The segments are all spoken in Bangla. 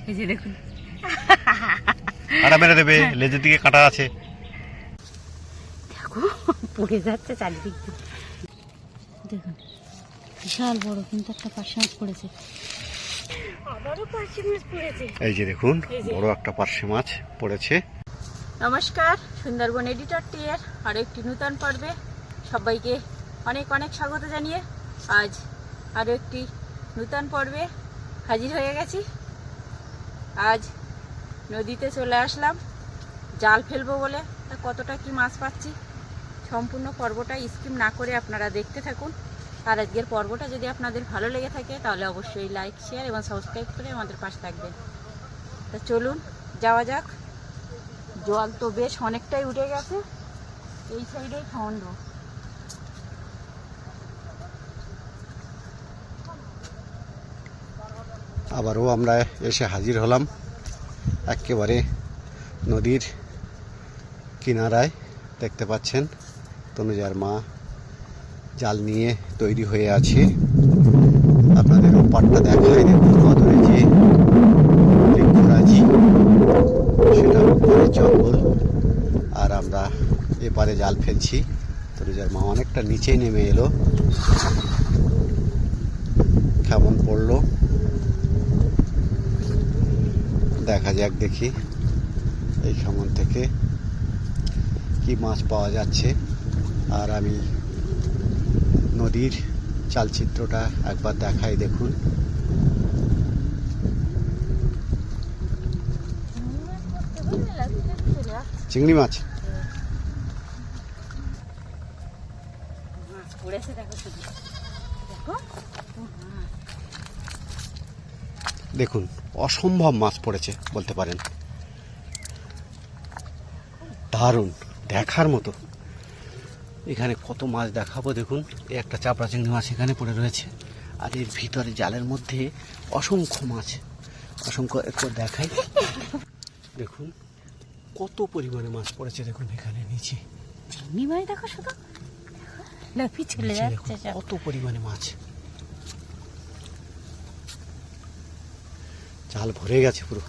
এই যে দেখুন কাঁটা মেরে দেবে, লেজের দিকে কাঁটা আছে। দেখো পড়ে যাচ্ছে চারিদিক দিয়ে। দেখুন বিশাল বড় কিন্তু একটা পার্শে মাছ পড়েছে, আবারও পার্শে মাছ পড়েছে। এই যে দেখুন বড় একটা পার্শে মাছ পড়েছে। নমস্কার, সুন্দরবন এডিটর টিয়ের আরও একটি নূতন পর্বে সবাইকে অনেক অনেক স্বাগত জানিয়ে আজ আরও একটি নূতন পর্বে হাজির হয়ে গেছি। আজ নদীতে চলে আসলাম জাল ফেলবো বলে। তা কতটা কি মাছ পাচ্ছি সম্পূর্ণ পর্বটা স্কিপ না করে আপনারা দেখতে থাকুন। আর আজকের পর্বটা যদি আপনাদের ভালো লেগে থাকে তাহলে অবশ্যই লাইক, শেয়ার এবং সাবস্ক্রাইব করে আমাদের পাশে থাকবেন। তা চলুন যাওয়া যাক। জল তো বেশ অনেকটাই উঠে গেছে, এই সাইডেই খাওয়ান। আবারও আমরা এসে হাজির হলাম একেবারে নদীর কিনারায়। দেখতে পাচ্ছেন তনুজার মা জাল নিয়ে তৈরি হয়ে আছে। আপনাদের ওপারটা দেখায়, দেখুন কদরে যে বৃক্ষরাজি, সেটা উপরে জঙ্গল, আর আমরা এপারে জাল ফেলছি। তনুজার মা অনেকটা নিচে নেমে এলো, কেমন পড়লো দেখা যাক। দেখি এই খামন থেকে কি মাছ পাওয়া যাচ্ছে। আর আমি নদীর চালচিত্রটা একবার দেখাই, দেখুন। চিংড়ি মাছ দেখুন, অসম্ভব মাছ পড়েছে বলতে পারেন। দারুণ, দেখার মতো। এখানে কত মাছ দেখাবো দেখুন। একটা চাপড়া চিংড়ি মাছ এখানে পড়ে রয়েছে, আর এর ভিতরে জালের মধ্যে অসংখ্য মাছ, অসংখ্য। একটু দেখাই, দেখুন কত পরিমাণে মাছ পড়েছে। দেখুন এখানে নিচে চিংড়ি মাছ দেখো, শুধু লাফি চলে যাচ্ছে কত পরিমাণে মাছ। জাল ভরে গেছে পুরো।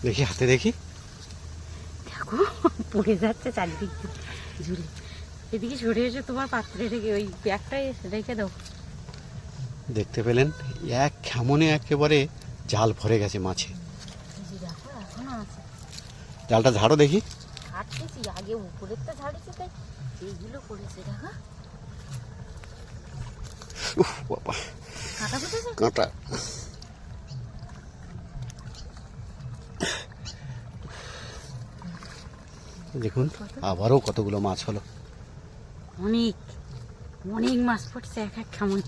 দেখি হাতে, দেখি, দেখো পড়ে যাচ্ছে চারিদিক দিয়ে ঝুলে। এদিকে সরে এসে তোমার পাত্রে রেখে ওই ব্যাগটাই রেখে দাও। দেখতে পেলেন এক খেমনে একেবারে জাল ভরে গেছে মাছে। দেখো এখনো আছে। জালটা ঝাড়ো দেখি। ঝাড়তেছি, আগে উপরেরটা ঝাড়েছে, তাই এইগুলো পড়েছে। দেখো উফ বাবা, কাঁটা ফুটেছে, কাঁটা। দেখুন আবারও কতগুলো মাছ হলো। অনেক অনেক মাছ পড়ছে এক এক কেমন।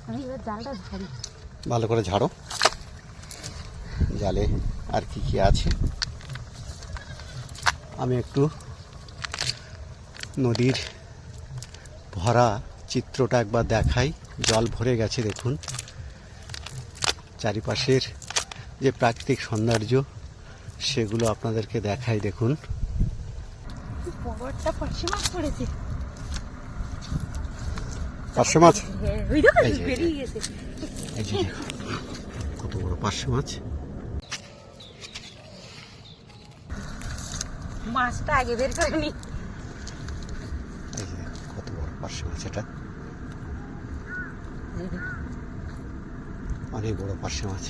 আমি এবার জালটা ঝাড়ি, ভালো করে ঝাড়ো। জালে আর কি কি আছে আমি একটু নদীর ভরা চিত্রটা একবার দেখাই। জল ভরে গেছে, দেখুন চারিপাশের যে প্রাকৃতিক সৌন্দর্য সেগুলো আপনাদেরকে দেখাই। দেখুন বড়টা পার্শে মাছ পড়েছে। পার্শে মাছ, ওই দেখো এই যে, বেরিয়ে গেছে। এই যে দেখুন কত বড় পার্শে মাছ। মাছটা আগে বের করে নি। এই যে কত বড় পার্শে মাছ, এটা অনেক বড় পার্শে মাছ।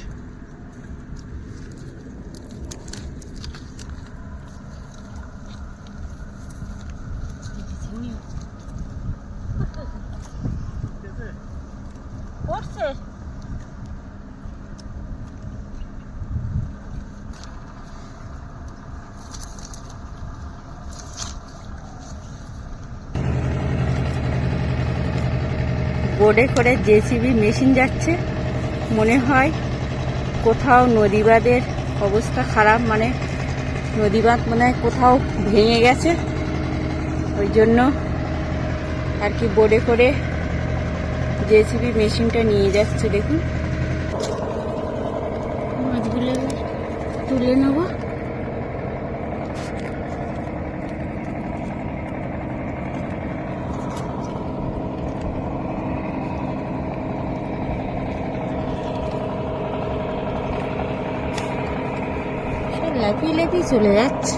পড়ছে বোর্ডে করে জেসিবি মেশিন যাচ্ছে। মনে হয় কোথাও নদীবাঁধের অবস্থা খারাপ, মানে নদীবাঁধ মনে হয় কোথাও ভেঙে গেছে, ওই জন্য আর কি বোর্ডে করে জেসিবি মেশিনটা নিয়ে যাচ্ছে। দেখুন মাছগুলো তুলে নেব। লাফিয়ে লাফিয়ে চলে যাচ্ছে।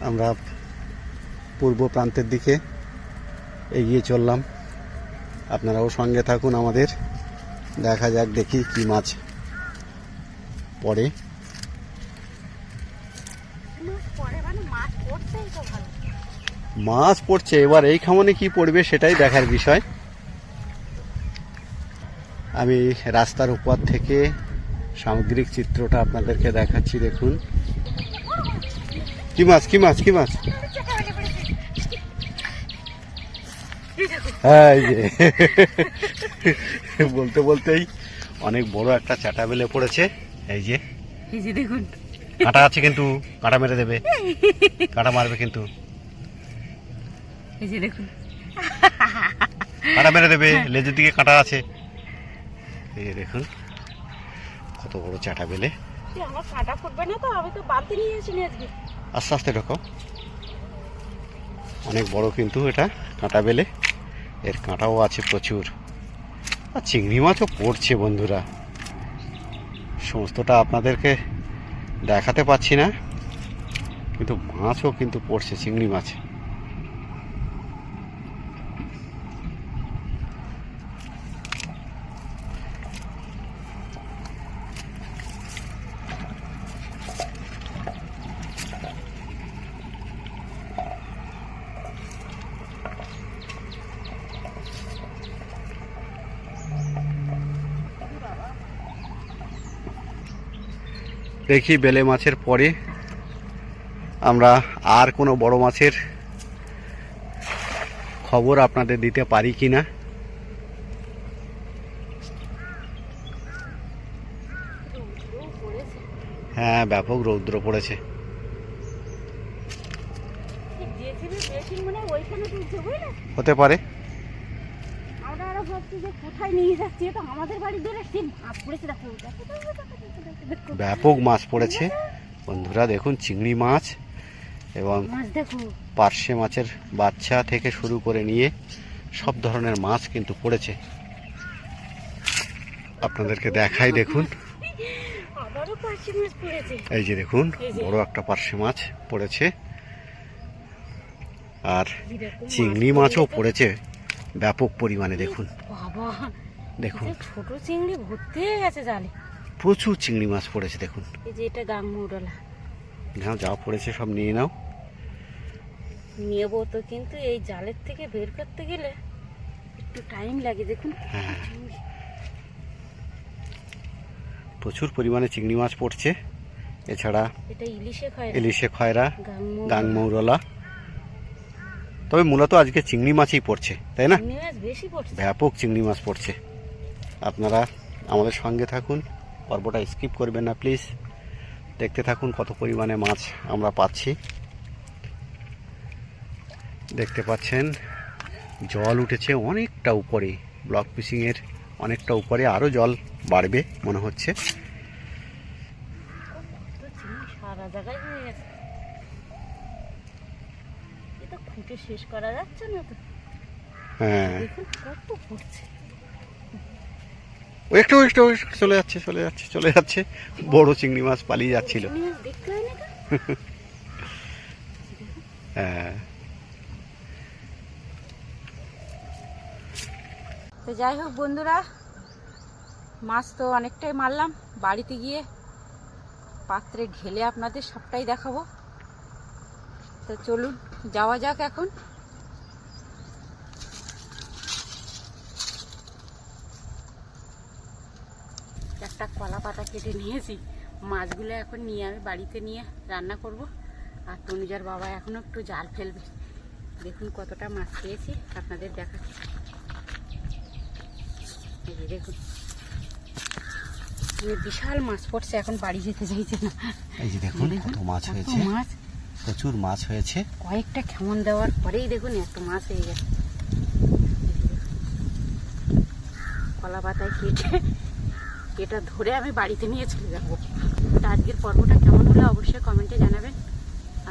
আমরা পূর্ব প্রান্তের দিকে এগিয়ে চললাম, আপনারাও সঙ্গে থাকুন আমাদের, দেখা যাক দেখি কি মাছ পড়ে। মাছ পড়ছে, এবার এই খামনে কি পড়বে সেটাই দেখার বিষয়। আমি রাস্তার উপর থেকে সামগ্রিক চিত্রটা আপনাদেরকে দেখাচ্ছি, দেখুন কি মাছ, কি মাছ, কি মাছ। হ্যাঁ, এই যে বলতে বলতেই অনেক বড় একটা চাটা বেলে পড়েছে। এই যে দেখুন, কাঁটা আছে কিন্তু, কাঁটা মেরে দেবে, কাঁটা মারবে কিন্তু, এই যে দেখুন কাঁটা মেরে দেবে, লেজের দিকে কাঁটা আছে। এই যে দেখুন কত বড় চাটা বেলে। আমার কাঁটা ফুটবে না তো, আমি তো বালতি নিয়ে এসেছি আজকে। আস্তে আস্তে ঢোকো, অনেক বড় কিন্তু এটা কাঁটা বেলে, এর কাঁটাও আছে প্রচুর। আর চিংড়ি মাছও পড়ছে বন্ধুরা, সমস্তটা আপনাদেরকে দেখাতে পাচ্ছি না, কিন্তু মাছও কিন্তু পড়ছে, চিংড়ি মাছ। দেখি বেলে মাছের পরে আমরা আর কোনো বড় মাছের খবর আপনাদের দিতে পারি কিনা। হ্যাঁ, ব্যাপক রৌদ্র পড়েছে। হতে পারে, ব্যাপক মাছ পড়েছে বন্ধুরা, দেখুন চিংড়ি মাছ এবং পার্শে মাছের বাচ্চা থেকে শুরু করে নিয়ে সব ধরনের মাছ কিন্তু পড়েছে। আপনাদেরকে দেখাই, দেখুন এই যে দেখুন বড় একটা পার্শে মাছ পড়েছে, আর চিংড়ি মাছও পড়েছে ব্যাপক পরিমাণে। দেখুন দেখুন ছোট চিংড়ি ভর্তি হয়ে গেছে জালে, প্রচুর চিংড়ি মাছ পড়েছে। দেখুন এই যে এটা গাংমুরলা, নাও যা পড়েছে সব নিয়ে নাও। নেবো তো, কিন্তু এই জালের থেকে বের করতে গেলে একটু টাইম লাগে। দেখুন হ্যাঁ, প্রচুর পরিমাণে চিংড়ি মাছ পড়ছে। এছাড়া এটা ইলিশে খয়রা, গাংমৌরলা, তবে মূলত আজকে চিংড়ি মাছই পড়ছে, তাই না? ব্যাপক চিংড়ি মাছ পড়ছে। আপনারা আমাদের সঙ্গে থাকুন, পর্বটা স্কিপ করবেন না প্লিজ, দেখতে থাকুন কত পরিমাণে মাছ আমরা পাচ্ছি। দেখতে পাচ্ছেন জল উঠেছে অনেকটা উপরে, ব্লক ফিশিংয়ের অনেকটা উপরে, আরও জল বাড়বে মনে হচ্ছে। সারা জায়গায় হয়ে গেছে, এটা খুঁটে শেষ করা যাচ্ছে না তো। হ্যাঁ, দেখুন কত পড়ছে, একটু একটু চলে যাচ্ছে, চলে যাচ্ছে, চলে যাচ্ছে। বড় চিংড়ি মাছ পালিয়ে যাচ্ছিল। হ্যাঁ, তো যাই হোক বন্ধুরা, মাছ তো অনেকটাই মারলাম, বাড়িতে গিয়ে পাত্রে ঢেলে আপনাদের সবটাই দেখাবো। তো চলুন যাওয়া যাক এখন। একটা কলা পাতা কেটে নিয়েছি, মাছগুলো এখন নিয়ে আমি বাড়িতে নিয়ে রান্না করব। আর তনুজার বাবা এখনো একটু জাল ফেলবে। দেখুন কতটা মাছ পেয়েছি, আপনাদের দেখাচ্ছি। দেখুন বিশাল মাছ পড়ছে, এখন বাড়ি যেতে চাইছে না। এই যে দেখুন কত মাছ হয়েছে, মাছ প্রচুর মাছ হয়েছে। কয়েকটা খেমন দেওয়ার পরেই দেখুন এত মাছ হয়ে গেছে। কলা পাতায় কেটে এটা ধরে আমি বাড়িতে নিয়ে চলে যাবো। তো আজকের পর্বটা কেমন হলো অবশ্যই কমেন্টে জানাবেন।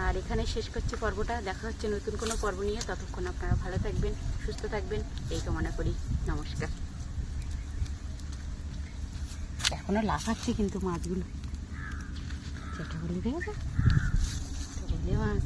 আর এখানে শেষ করছি পর্বটা, দেখা হচ্ছে নতুন কোনো পর্ব নিয়ে। ততক্ষণ আপনারা ভালো থাকবেন, সুস্থ থাকবেন এই কামনা করি। নমস্কার। এখনো লাফাচ্ছে কিন্তু মাছগুলো, যেটা বলি দেখেছো, বলে মাছ।